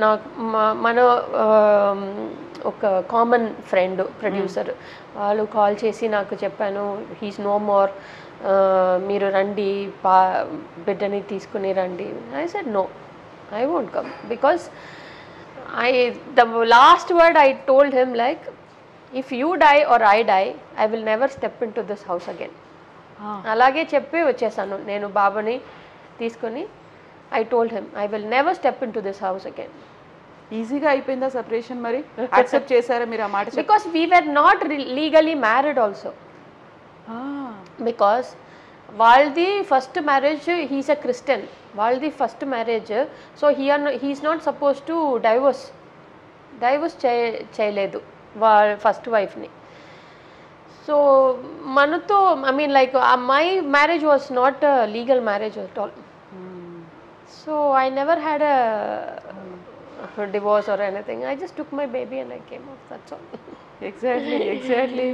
నాకు మన ఒక కామన్ ఫ్రెండ్ ప్రొడ్యూసర్ వాళ్ళు కాల్ చేసి నాకు చెప్పాను, హీస్ నో మోర్, మీరు రండి, బిడ్డని తీసుకుని రండి. I said no, I won't come, because the last word I told him, like, if you die or I die, I will never step into this house again. అలాగే చెప్పి వచ్చేసాను నేను బాబుని తీసుకొని. I told him I will never step into this house again. ఈజీగా అయిపోయిందా separation? మరి accept చేశారా మీరు ఆ మాట? Because we were not legally married also. Because వాళ్ళది first marriage, he's a Christian, వాళ్ళది first marriage. So he's not supposed to divorce చేయలేదు వాళ్ళ ఫస్ట్ వైఫ్ని. సో మనతో I mean like my marriage was not legal marriage at all. So I never had a divorce or anything. I just took my baby and I came off, that's all. Exactly.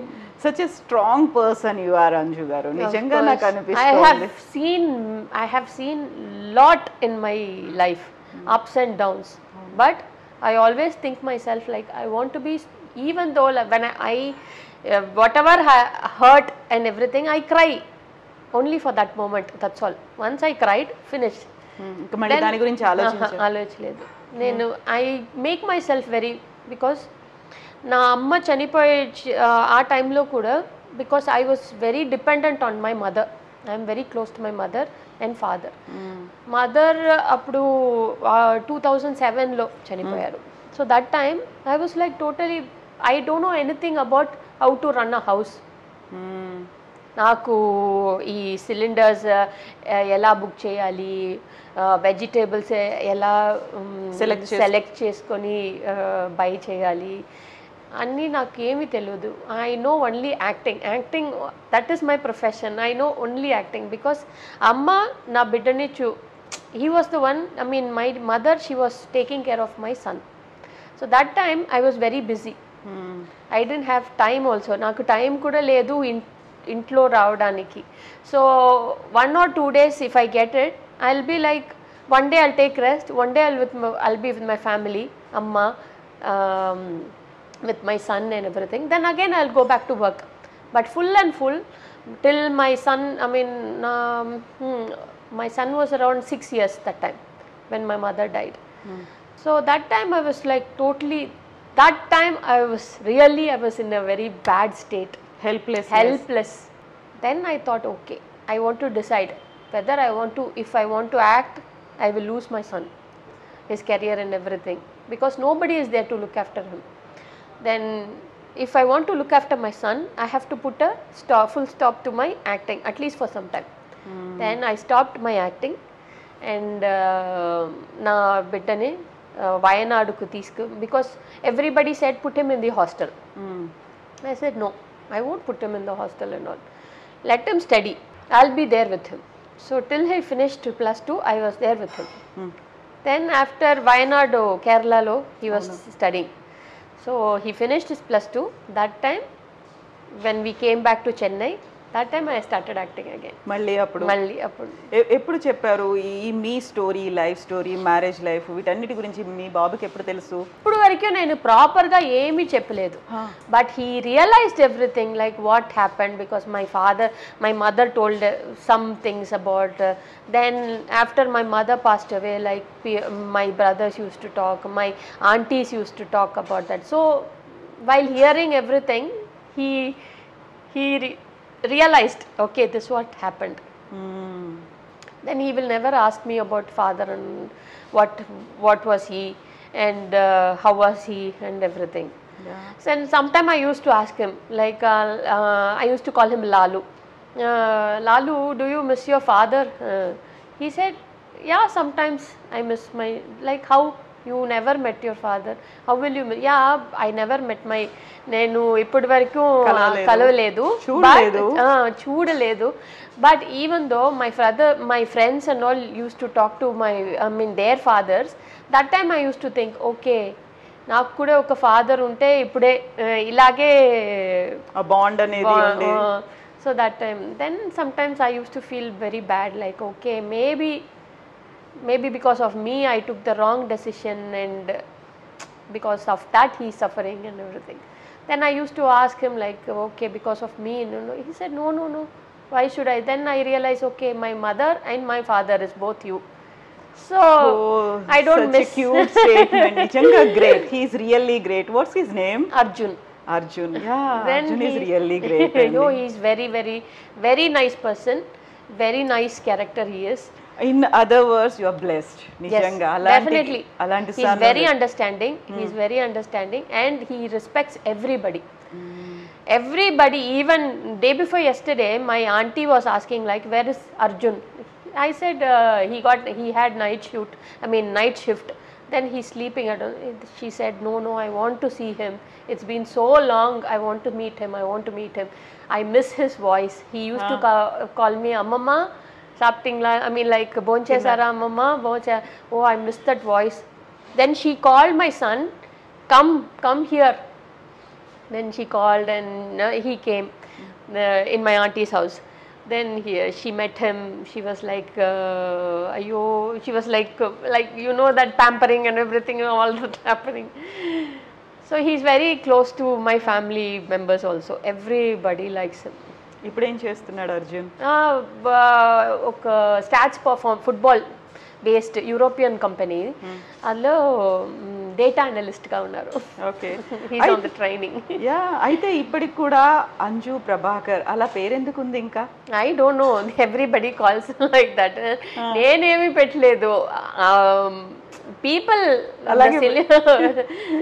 Such a strong person you are, Anju garu. Nijanga naku anipistundi. I have seen lot in my life, ups and downs. But I always think myself like I want to be, even though when I whatever hurt and everything, I cry only for that moment, that's all. Once I cried, finished. మళ్ళీ దాని గురించి ఆలోచించలేదు నేను. I make my self very, because నా అమ్మ చనిపోయే ఆ టైంలో కూడా, because I was very dependent on my mother. I'm very close to my mother and father. Mother అప్పుడు 2007లో చనిపోయారు. So that time I was like totally, I don't know anything about how to run a house. నాకు ఈ cylinders ఎలా book చేయాలి, vegetables ఎలా select చేసుకొని by చేయాలి అన్నీ నాకేమీ తెలియదు. I know only acting, that is my profession. I know only acting, because అమ్మ నా బిడ్డని he was the one, I mean my mother, she was taking care of my son. So that time I was very busy. I don't have time also, నాకు time కూడా లేదు ఇంట్లో రావడానికి. So 1 or 2 days if I get it, I'll be like, one day I'll take rest, one day I'll be with my family, amma, with my son and everything. Then again I'll go back to work. But full till my son, I mean my son was around 6 years that time when my mother died. So that time I was like totally, that time I was in a very bad state. Helpless. Then I thought, okay, I want to decide whether if I want to act, I will lose my son, his career and everything, because nobody is there to look after him. Then if I want to look after my son, I have to put a full stop to my acting, at least for some time. Then I stopped my acting and na biddani Vayanaduku teesku, because everybody said put him in the hostel. I said no, I won't put him in the hostel and all. Let him study. I'll be there with him. So till he finished +2, I was there with him. Then after Wayanadu, Kerala lo, he was studying. So he finished his +2. That time, when we came back to Chennai, that time I started acting again. మళ్ళీ అప్పుడు ఎప్పుడు చెప్పారు ఈ మీ story, life story, marriage life, వీటన్నిటి గురించి మీ బాబుకి ఎప్పుడు తెలుసు? ఇప్పుడు వరకు నేను ప్రాపర్గా ఏమీ చెప్పలేదు. But he realized everything, like what happened, because my mother told some things about. Then after my mother passed away, like my brothers use to talk, my aunties use to talk about that. So while hearing everything, he realized, okay, this what happened. Then he will never ask me about father and what was he and how was he and everything. So and sometime I used to ask him, like I used to call him Lalu. Lalu, do you miss your father? He said, yeah, sometimes I miss my, like, how you never met your father, how will you miss? Yeah, I never met my, నేను ఇప్పటి వరకు కలవలేదు, చూడలేదు. But even though my friends and all use to talk to their fathers, that time I use to think, okay, నాకు కూడా ఒక father ఉంటే ఇప్పుడే ఇలాగే బాండ్ అనేది. So that time, then some times I use to feel very bad, like okay, maybe because of me I took the wrong decision, and because of that he's suffering and everything. Then I used to ask him like, okay, because of me, no, no. He said, no, no, no, why should I? Then I realized, okay, my mother and my father is both you, so I don't such miss a cute statement. నిజంగా great. He's really great. What's his name? Arjun. Arjun. Yeah, Then Arjun is he- really great. no, he's very, very, very nice person, very nice character he is. In other words, you are blessed. నిజంగా Definitely. అలాంటి He's son very understanding. He's very understanding, and he respects everybody. Everybody, even day before yesterday, my auntie was asking like, where is Arjun? I said he had night shift. Then he's sleeping. She said, no, no, I want to see him. It's been so long. I want to meet him. I want to meet him. I miss his voice. He used to call me Amama. Something like Bonchesara Amama. Oh, I miss that voice. Then she called my son, come here. Then she called, and he came in my auntie's house. Then she met him. She was like, ayo, she was like that pampering and everything, all that happening. So he's very close to my family members also. Everybody likes him. ఇప్పుడు ఏం చేస్తున్నాడు అర్జున్? ఒక stats football based European company, అందులో data అనలిస్ట్గా ఉన్నారు. Okay. He's on the training. Yeah, అయితే ఇప్పటికి కూడా అంజు ప్రభాకర్ అలా పేరెందుకు ఉంది ఇంకా? I don't know, everybody calls like that. నేనేమి పెట్టలేదు, పీపుల్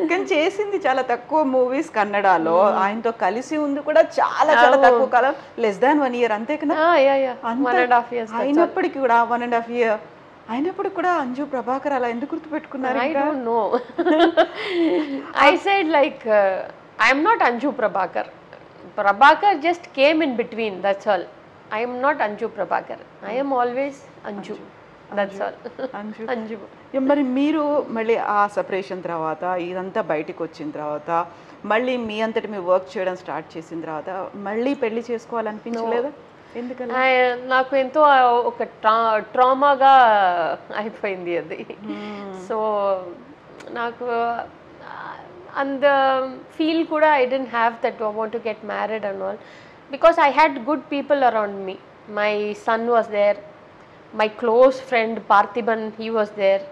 కానీ చేసింది చాలా తక్కువ మూవీస్ కన్నడలో. ఆయనతో కలిసి ఉంది కూడా చాలా చాలా తక్కువ కాలం, less than 1 year అంతే కదా. 1.5 years. అయినప్పటికీ కూడా 1.5 year అయినప్పటికి కూడా అంజు ప్రభాకర్ అలా ఎందుకు గుర్తుపెట్టుకున్నారు? I don't know. I said like, I am not Anju Prabhakar. Prabhakar just came in between, that's all. I am not Anju Prabhakar. I am always Anju. That's all. Anju. మరి మీరు మళ్ళీ ఆ సెపరేషన్ తర్వాత ఇదంతా బయటికి వచ్చిన తర్వాత మళ్ళీ మీ అంతటి మీ వర్క్ చేయడం స్టార్ట్ చేసిన తర్వాత మళ్ళీ పెళ్లి చేసుకోవాలనిపించలేదా? ఎందుకని? నాకు ఎంతో ఒక ట్రామాగా అయిపోయింది అది. సో నాకు అండ్ ఫీల్ కూడా I don't have that I want to get married and all, because I had good people around me. My son was there, my close friend Parthiban, he was there,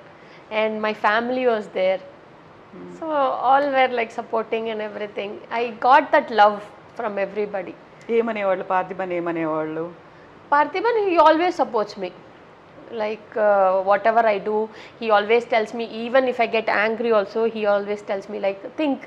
and my family was there. So all were like supporting and everything. I got that love from everybody. ఏమనేవాళ్ళు పార్థిబన్? ఏమనేవాళ్ళు? Parthiban, he always supports me. Like whatever I do, he always tells me, even if I get angry also, he always tells me like, think